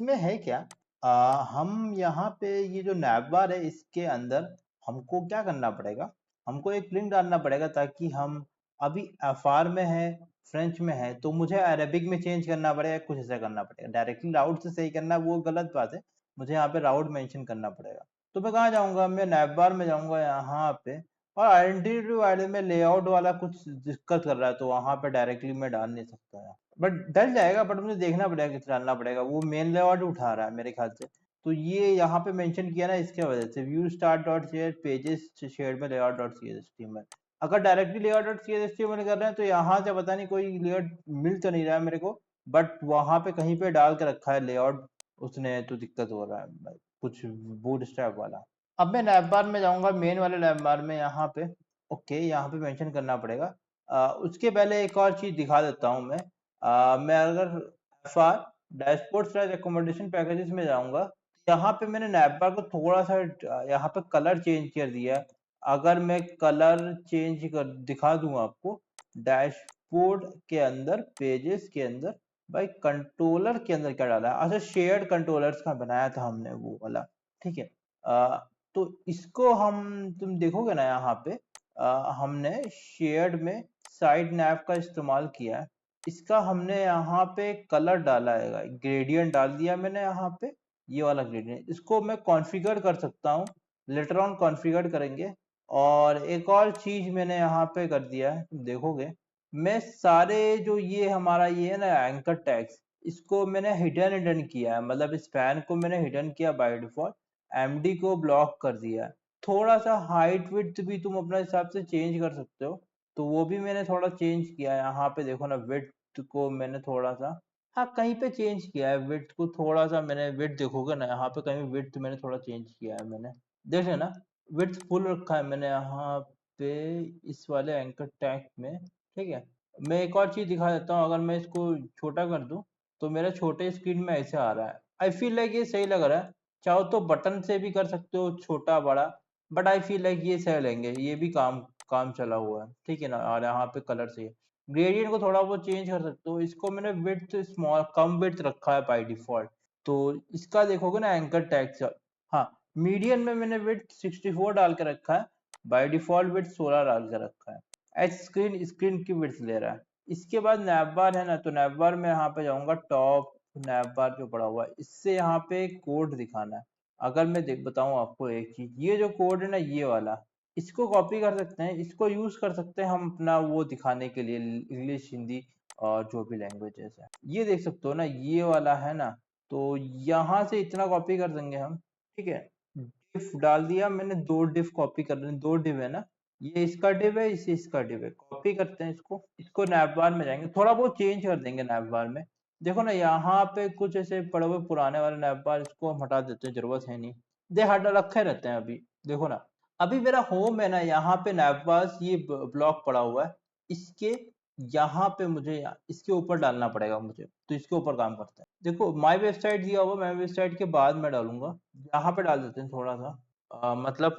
इसमें है क्या? हम यहाँ पे ये जो नैवबार है इसके अंदर हमको क्या करना पड़ेगा? हमको एक लिंक डालना पड़ेगा ताकि हम अभी एफआर में है, फ्रेंच में है, तो मुझे अरेबिक में चेंज करना पड़ेगा, कुछ ऐसा करना पड़ेगा। डायरेक्टली राउट से सही करना वो गलत बात है, मुझे यहाँ पे राउट मेंशन करना पड़ेगा। तो मैं कहाँ जाऊंगा? मैं नैवबार में जाऊंगा यहाँ पे, और आइडेंटिटी वाले में लेआउट वाला कुछ दिक्कत कर रहा है, तो वहां पे डायरेक्टली मैं डाल नहीं सकता है। बट डल जाएगा, बट मुझे देखना पड़ेगा कितना डालना पड़ेगा। वो मेन लेआउट उठा रहा है मेरे ख्याल से। तो ये यहाँ पे मेंशन किया ना, इसके वजह से view start dot share pages share में लेआउट डॉट सी अगर डायरेक्टली लेआउट डॉट सी कर रहे हैं तो यहाँ से पता नहीं कोई लेआउट मिल तो नहीं रहा है मेरे को, बट वहां पे कहीं पे डाल के रखा है लेआउट उसने, तो दिक्कत हो रहा है कुछ बूटस्ट्रैप वाला। अब मैं नैवबार में जाऊंगा, मेन वाले नैवबार में यहाँ पे। ओके, यहाँ पे मेंशन करना पड़ेगा। उसके पहले एक और चीज दिखा देता हूँ मैं। मैं अगर FR dashboard slash accommodation packages में जाऊंगा, यहाँ पे मैंने नैवबार को थोड़ा सा यहाँ पे कलर चेंज कर दिया है। अगर मैं कलर चेंज कर दिखा दूं आपको, डैशबोर्ड के अंदर पेजेस के अंदर, भाई कंट्रोलर के अंदर क्या डाला है? अच्छा, शेयर्ड कंट्रोलर्स का बनाया था हमने वो वाला, ठीक है। तो इसको हम, तुम देखोगे ना यहाँ पे, हमने शेयर्ड में साइड नैव का इस्तेमाल किया है। इसका हमने यहाँ पे कलर डाला है, ग्रेडियंट डाल दिया मैंने यहाँ पे, ये वाला ग्रेडियंट। इसको मैं कॉन्फ़िगर कर सकता हूँ, लेटर ऑन कॉन्फ़िगर करेंगे। और एक और चीज मैंने यहाँ पे कर दिया है, तुम देखोगे, मैं सारे जो ये हमारा ये है ना एंकर टैग्स, इसको मैंने हिडन हिडन किया है, मतलब स्पैन को मैंने हिडन किया बाय डिफॉल्ट, एमडी को ब्लॉक कर दिया है। थोड़ा सा हाइट विड्थ भी तुम अपने हिसाब से चेंज कर सकते हो, तो वो भी मैंने थोड़ा चेंज किया है। यहाँ पे देखो ना, विड्थ को मैंने थोड़ा सा, हाँ कहीं पे चेंज किया है विड्थ को थोड़ा सा मैंने, विड्थ देखोगे ना यहाँ पे कहीं विड्थ मैंने थोड़ा चेंज किया है मैंने, देख लेना। विड्थ फुल रखा है मैंने यहाँ पे इस वाले एंकर टैग में, ठीक है। मैं एक और चीज दिखा देता हूँ, अगर मैं इसको छोटा कर दूं तो मेरा छोटे स्क्रीन में ऐसे आ रहा है। आई फील लाइक ये सही लग रहा है। चाहो तो बटन से भी कर सकते हो छोटा बड़ा, बट आई फील लाइक ये सही लेंगे, ये भी काम काम चला हुआ है, ठीक है ना। और यहाँ पे कलर से ग्रेडियंट को थोड़ा बहुत चेंज कर सकते हो। इसको मैंने विड्थ स्मॉल कम विड्थ रखा है बाय डिफॉल्ट, तो इसका देखोगे ना एंकर टैग। हाँ, मीडियन में मैंने विड्थ 64 डाल के रखा है, बाय डिफॉल्ट विड्थ 16 डाल के रखा है। एच स्क्रीन स्क्रीन की विड्थ ले रहा है। इसके बाद नैवबार है ना, तो नैवबार में यहाँ पे जाऊंगा, टॉप नैवबार जो पड़ा हुआ है, इससे यहाँ पे कोड दिखाना है। अगर मैं देख बताऊं आपको एक चीज, ये जो कोड है ना ये वाला, इसको कॉपी कर सकते हैं, इसको यूज कर सकते हैं हम अपना वो दिखाने के लिए, इंग्लिश हिंदी और जो भी लैंग्वेजेस है। ये देख सकते हो ना, ये वाला है ना, तो यहाँ से इतना कॉपी कर देंगे हम, ठीक है। डिफ डाल दिया मैंने, दो डिफ कॉपी कर रहे हैं, दो डिव है ना, ये इसका डिव है, इसे इसका डिव है, कॉपी करते हैं इसको। इसको नैवबार में जाएंगे, थोड़ा बहुत चेंज कर देंगे नैवबार में। देखो ना यहाँ पे कुछ ऐसे पड़े हुए पुराने वाले नैवबार, इसको हम हटा देते हैं, जरूरत है नहीं, दे हटा रखे रहते हैं अभी। देखो ना, अभी मेरा होम है ना, यहाँ पे नैवबार ये ब्लॉक पड़ा हुआ है, इसके यहाँ पे मुझे इसके ऊपर डालना पड़ेगा मुझे, तो इसके ऊपर काम करते हैं। देखो माय वेबसाइट दिया हुआ, माय वेबसाइट के बाद मैं डालूंगा, यहाँ पे डाल देते हैं थोड़ा सा, मतलब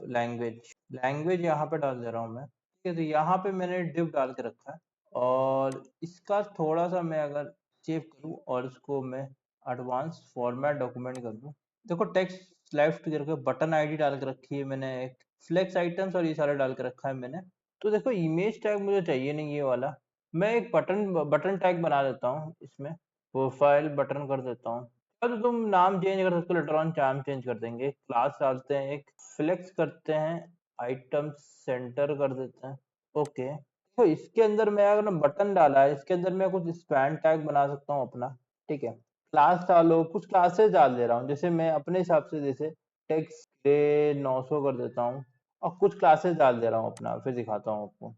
लैंग्वेज लैंग्वेज यहाँ पे डाल दे रहा हूँ मैं, ठीक है। तो यहाँ पे मैंने डिव डाल के रखा है, और इसका थोड़ा सा मैं अगर सेव करूँ और इसको मैं एडवांस फॉर्मेट डॉक्यूमेंट कर दूँ, देखो टेक्स्ट लेफ्ट करके बटन आईडी डाल के रखी है मैंने, एक फ्लेक्स आइटम्स और ये सारा डाल के रखा है मैंने। तो देखो इमेज टैग मुझे चाहिए नहीं ये वाला, मैं एक बटन बटन टैग बना देता हूँ इसमें, प्रोफाइल बटन कर देता हूँ। तो तुम नाम चेंज कर सकते हो, लेटर ऑन नाम चेंज कर देंगे, क्लास डालते हैं, एक फ्लेक्स करते हैं, आइटम सेंटर कर देते हैं, ओके। तो इसके अंदर मैं अगर बटन डाला है, इसके अंदर मैं कुछ स्पैन टैग बना सकता हूँ अपना, ठीक है। क्लास डालो, कुछ क्लासेस डाल दे रहा हूँ, जैसे मैं अपने हिसाब से, जैसे टेक्स्ट डे 900 कर देता हूँ, और कुछ क्लासेस डाल दे रहा हूँ अपना, फिर दिखाता हूँ आपको।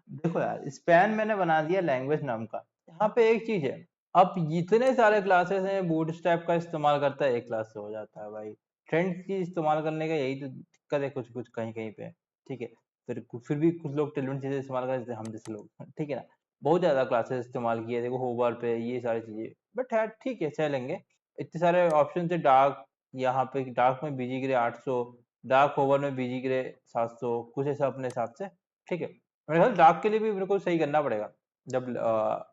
देखो यार, स्पैन मैंने बना दिया लैंग्वेज नाम का। यहाँ पे एक चीज है, अब इतने सारे क्लासेस हैं, बूटस्ट्रैप का इस्तेमाल करता है, एक क्लास से हो जाता है भाई। ट्रेंड की इस्तेमाल करने का यही तो दिक्कत है, कुछ कुछ कहीं कहीं पे, ठीक है। फिर भी कुछ लोग टेलमेंट चीजें इस्तेमाल करते हैं, हम जैसे लोग, ठीक है ना। बहुत ज्यादा क्लासेस इस्तेमाल किए, देखो होवर पे ये सारी चीजें, बट है ठीक है, चलेंगे। इतने सारे ऑप्शन थे, डार्क, यहाँ पे डार्क में बीजी ग्रे 800, डार्क होवर में बीजी ग्रे 700, कुछ ऐसा अपने हिसाब से, ठीक है। मेरे ख्याल डार्क के लिए भी मेरे को सही करना पड़ेगा, जब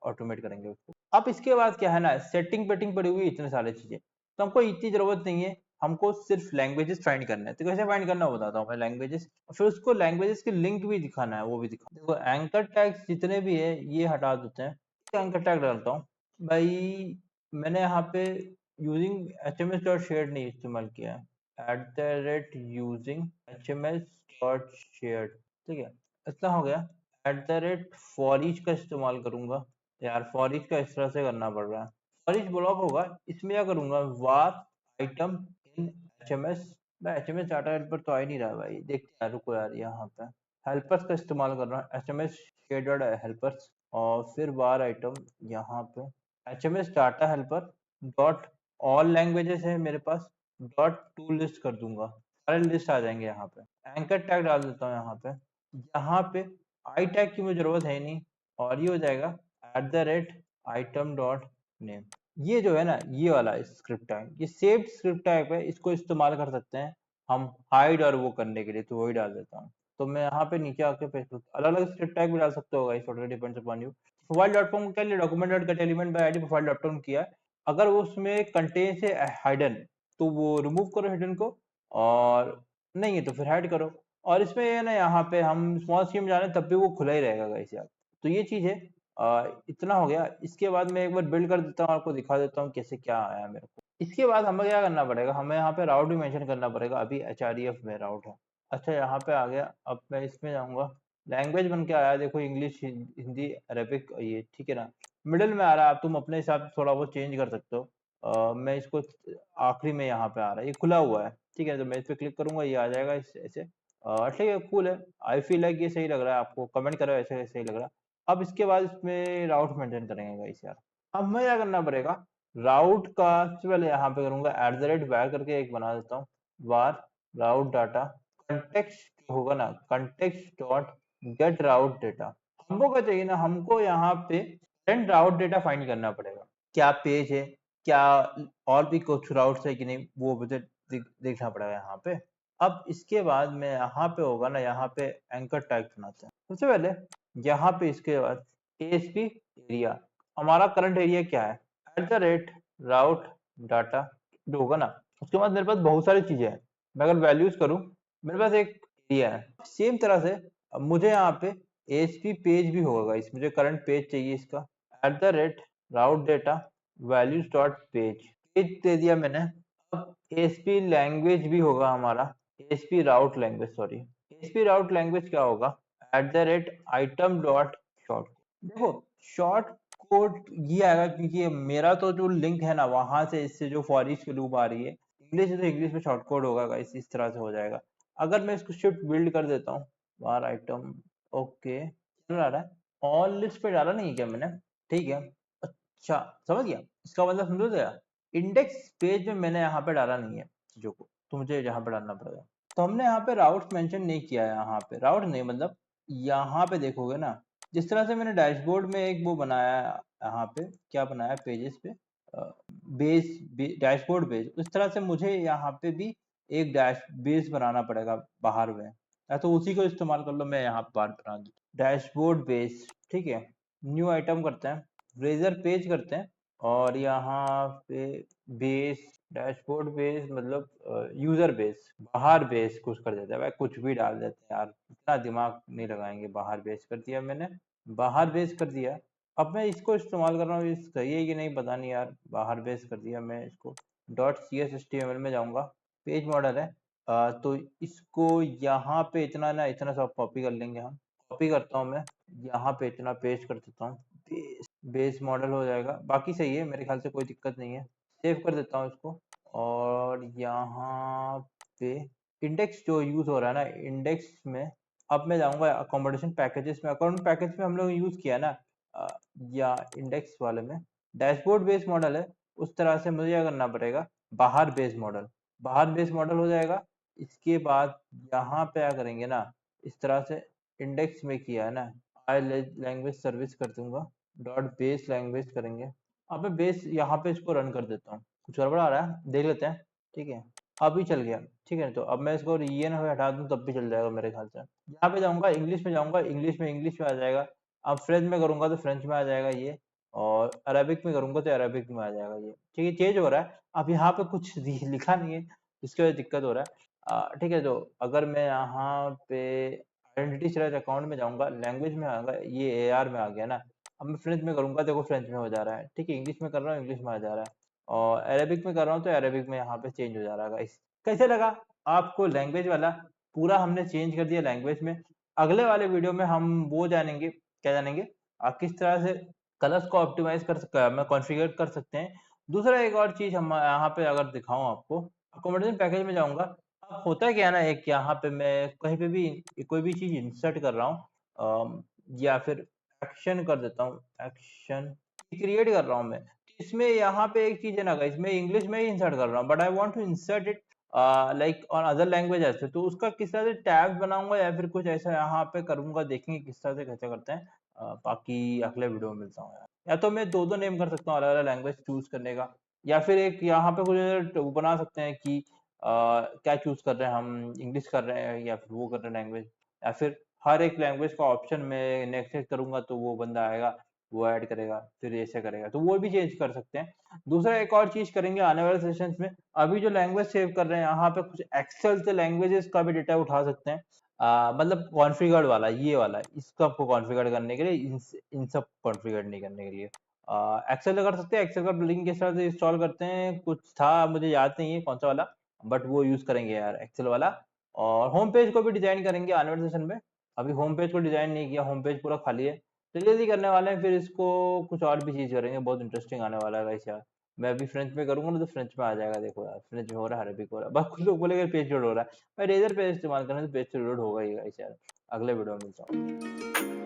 ऑटोमेट करेंगे उसको। अब इसके बाद क्या है ना, सेटिंग पेटिंग पड़ी हुई है इतने सारे चीजें, तो हमको इतनी जरूरत नहीं है, हमको सिर्फ लैंग्वेजेस फाइंड करना है। तो कैसे फाइंड करना है बताता हूँ मैं, लैंग्वेजेस, फिर उसको लैंग्वेजेस के लिंक भी दिखाना है, वो भी दिखा। देखो एंकर टैग्स जितने भी है ये हटा देते हैं, एंकर टैग डालता हूँ भाई। मैंने यहाँ पे यूजिंग hms.shared नहीं इस्तेमाल किया है, @using hms.shared, ठीक है, इतना हो गया। फॉर ईच का इस्तेमाल करूंगा, यार फॉर ईच का इस तरह से करना पड़ रहा है। फॉर ईच ब्लॉक होगा, इसमें क्या करूंगा, वार आइटम इन एचएमएस। मैं एचएमएस डाटा हेल्पर तो आ ही नहीं रहा भाई, देखते हैं, रुको यार, यहाँ पे हेल्पर्स का इस्तेमाल कर रहा हूँ, एचएमएस शेडेड हेल्पर्स, और फिर वार आइटम यहाँ पे HMS data helper dot all languages है मेरे पास, डॉट टू लिस्ट कर दूंगा, सारे लिस्ट आ जाएंगे यहाँ पे। एंकर टैग डाल देता हूँ यहाँ पे, यहाँ पे आई टैग की मुझे जरूरत है नहीं, और ये हो जाएगा @item डॉट नेम। ये जो है ना, ये वाला स्क्रिप्ट टैग, ये सेव्ड स्क्रिप्ट टैग है, इसको इस्तेमाल कर सकते हैं हम हाइड और वो करने के लिए, तो वही डाल देता हूँ। तो मैं यहाँ पे नीचे आके पेस्ट, अलग अलग स्क्रिप्ट टैग भी डाल सकते हो guys, totally depends upon you. Profile dot com के लिए document dot gate element by ID profile dot com किया है, अगर वो उसमें कंटेन से हाइडन, तो वो रिमूव करो हिडन को, और नहीं है तो फिर हाइड करो। और इसमें ये ना, यहाँ पे हम स्मॉल स्कीम जाने तब भी वो खुला ही रहेगा गाइस यार। तो ये चीज है, इतना हो गया। इसके बाद मैं एक बार बिल्ड कर देता हूँ, आपको दिखा देता हूँ कैसे क्या आया मेरे को। इसके बाद हमें क्या करना पड़ेगा, हमें यहाँ पे राउट भी मेंशन करना पड़ेगा, अभी HREF में राउट है। अच्छा यहाँ पे आ गया, अब मैं इसमें जाऊंगा, लैंग्वेज बन के आया, देखो इंग्लिश, हिंदी, अरेबिक, ये ठीक है ना। मिडिल में आ रहा है, आप तुम अपने हिसाब से थोड़ा बहुत चेंज कर सकते हो। मैं इसको आखिरी में, यहाँ पे आ रहा है, ये खुला हुआ है, ठीक है, तो मैं इस पे क्लिक करूंगा, ये आ जाएगा ऐसे। ठीक है, कूल है, आई फील लाइक ये सही लग रहा है, आपको कमेंट करो ऐसे सही लग रहा है। अब इसके बाद इसमें राउट मेंटेन करेंगे गाइस यार। अब हमें क्या करना पड़ेगा, राउट का सबसे पहले यहाँ पे करूंगा @var करके एक बना देता हूँ, var राउट डाटा कंटेक्स्ट होगा ना, कंटेक्स्ट डॉट गेट राउट डेटा। हमको क्या चाहिए ना, हमको यहाँ पे करंट राउट डेटा फाइंड करना पड़ेगा, क्या पेज है, क्या और भी कुछ राउट्स है कि नहीं, वो मुझे देखना पड़ेगा यहाँ पे। अब इसके बाद में यहाँ पे होगा ना, यहाँ पे एंकर टैग बनाते हैं सबसे पहले, यहाँ पे इसके बाद ASP एरिया, हमारा करंट एरिया क्या है, राउट डाटा होगा ना। उसके बाद मेरे पास बहुत सारी चीजें हैं, मैं अगर वैल्यूज करूं, मेरे पास एक एरिया है, सेम तरह से अब मुझे यहाँ पे ASP पेज भी होगा, इस मुझे करंट पेज चाहिए इसका, route data values dot page, page दे दिया मैंने। अब ASP लैंग्वेज भी होगा हमारा, ASP route language, sorry, ASP route language क्या होगा, item डॉट शॉर्ट। देखो शॉर्ट कोड ये आएगा, क्योंकि मेरा तो जो लिंक है ना, वहां से इससे जो फॉर ईच की लूप आ रही है, इंग्लिश है तो इंग्लिश में शॉर्ट कोड होगा, इस तरह से हो जाएगा। अगर मैं इसको शिफ्ट बिल्ड कर देता हूँ, बार आइटम, ओके चल रहा है, ऑल लिस्ट पे डाला नहीं है क्या मैंने, ठीक है, अच्छा समझ गया, इसका मतलब समझो गया, इंडेक्स पेज में मैंने यहाँ पे डाला नहीं है चीजों को, तो मुझे यहाँ पे डालना पड़ेगा। तो हमने यहाँ पे राउट मेंशन नहीं किया है, यहाँ पे राउट नहीं, मतलब यहाँ पे देखोगे ना, जिस तरह से मैंने डैशबोर्ड में एक वो बनाया है, यहाँ पे क्या बनाया पेजेस पे, बेस, डैशबोर्ड बेस, उस तरह से मुझे यहाँ पे भी एक डैश बेस बनाना पड़ेगा बाहर में, या तो उसी को इस्तेमाल कर लो, मैं यहाँ पर बना दूँ डैशबोर्ड बेस, ठीक है। न्यू आइटम करते हैं, रेजर पेज करते हैं, और यहाँ पे बेस, डैशबोर्ड बेस मतलब यूजर बेस, बाहर बेस कुछ कर देते हैं भाई, कुछ भी डाल देते हैं यार, इतना दिमाग नहीं लगाएंगे, बाहर बेस कर दिया मैंने, बाहर बेस कर दिया। अब मैं इसको इस्तेमाल कर रहा हूँ, सही है कि नहीं पता नहीं यार, बाहर बेस कर दिया मैं इसको, .cs_html में जाऊंगा, पेज मॉडल है, तो इसको यहाँ पे इतना ना, इतना सब कॉपी कर लेंगे हम, कॉपी करता हूँ मैं, यहाँ पे इतना पेस्ट कर देता हूँ, बेस मॉडल हो जाएगा, बाकी सही है मेरे ख्याल से, कोई दिक्कत नहीं है। सेव कर देता हूँ इसको, और यहाँ पे इंडेक्स जो यूज हो रहा है ना, इंडेक्स में अब मैं जाऊंगा अकोमोडेशन पैकेजेस में, अकाउंट पैकेज में हम लोग यूज किया ना, या इंडेक्स वाले में डैशबोर्ड बेस मॉडल है, उस तरह से मुझे क्या करना पड़ेगा, बाहर बेस मॉडल, बाहर बेस मॉडल हो जाएगा। इसके बाद यहाँ पे क्या करेंगे ना, इस तरह से इंडेक्स में किया है ना, आई लैंग्वेज सर्विस कर दूंगा, डॉट बेस लैंग्वेज करेंगे। अब मैं बेस यहाँ पे इसको रन कर देता हूँ, कुछ गड़बड़ आ रहा है देख लेते हैं, ठीक है, अभी चल गया, ठीक है। तो अब मैं इसको ये ना हटा दूं तब भी चल जाएगा मेरे ख्याल से। यहाँ पे जाऊंगा, इंग्लिश में जाऊंगा, इंग्लिश में आ जाएगा। अब फ्रेंच में करूंगा तो फ्रेंच में आ जाएगा ये, और अरेबिक में करूंगा तो अरेबिक में आ जाएगा ये। ठीक है, चेंज हो रहा है। अब यहाँ पे कुछ लिखा नहीं है, इसकी वजह से दिक्कत हो रहा है। ठीक है, तो अगर मैं यहाँ पे आइडेंटिटी सर्च अकाउंट में जाऊंगा, लैंग्वेज में आऊंगा, ये एआर में आ गया ना। अब मैं फ्रेंच में करूंगा, देखो फ्रेंच में हो जा रहा है। ठीक है, इंग्लिश में कर रहा हूँ, इंग्लिश में आ जा रहा है। और अरेबिक में कर रहा हूँ तो अरेबिक में यहाँ पे चेंज हो जा रहा है। कैसे लगा आपको लैंग्वेज वाला? पूरा हमने चेंज कर दिया लैंग्वेज में। अगले वाले वीडियो में हम वो जानेंगे, क्या जानेंगे, किस तरह से कलर्स को ऑप्टिमाइज कर सकते हैं, कॉन्फ़िगर कर सकते हैं। दूसरा एक और चीज हम यहाँ पे अगर दिखाऊं आपको, अकोमोडेशन पैकेज में जाऊंगा। अब होता है क्या है ना, एक यहाँ पे मैं कहीं पे भी कोई भी चीज इंसर्ट कर रहा हूँ, या फिर एक्शन कर देता हूँ, एक्शन क्रिएट कर रहा हूँ मैं। इसमें यहाँ पे एक चीज है ना गाइस, मैं इंग्लिश में ही इंसर्ट कर रहा हूँ, but I want to insert it like on other language ऐसे। तो उसका किस तरह से टैब बनाऊंगा या फिर कुछ ऐसा यहाँ पे करूंगा, देखेंगे किस तरह से कैसे करते हैं। बाकी अगले वीडियो में मिलता हूँ यार। या तो मैं दो दो नेम कर सकता हूँ अलग अलग लैंग्वेज चूज करने का, या फिर एक यहाँ पे कुछ वो बना सकते हैं कि क्या चूज कर रहे हैं हम, इंग्लिश कर रहे हैं या फिर वो कर रहे हैं लैंग्वेज। या फिर हर एक लैंग्वेज का ऑप्शन में नेक्स्ट करूंगा तो वो बंदा आएगा, वो ऐड करेगा, फिर ऐसे करेगा, तो वो भी चेंज कर सकते हैं। दूसरा एक और चीज करेंगे आने वाले सेशंस में। अभी जो लैंग्वेज सेव कर रहे हैं यहाँ पे कुछ एक्सेल से लैंग्वेजेस का भी डेटा उठा सकते हैं। मतलब कॉन्फ़िगर्ड वाला, ये वाला, इसको आपको कॉन्फ़िगर करने के लिए, इन सब कॉन्फ़िगर नहीं करने के लिए एक्सेल से कर सकते हैं। एक्सेल का लिंक किस तरह से इंस्टॉल करते हैं, कुछ था मुझे याद नहीं है कौन सा वाला, बट वो यूज करेंगे यार एक्सेल वाला। और होम पेज को भी डिजाइन करेंगे आने वाले सेशन में। अभी होम पेज को डिजाइन नहीं किया, होम पेज पूरा खाली है, तो जल्दी करने वाले हैं। फिर इसको कुछ और भी चीज करेंगे, बहुत इंटरेस्टिंग आने वाला है गाइस यार। मैं अभी फ्रेंच में करूंगा ना तो फ्रेंच में आ जाएगा, देखो यार फ्रेंच में हो रहा है, अरबिक हो रहा है। बस कुछ लोग बोलेंगे पेज लोड हो रहा है, भाई रेजर पेज इस्तेमाल करने से पेज लोड होगा ही गाइस यार। अगले वीडियो में मिलता हूँ।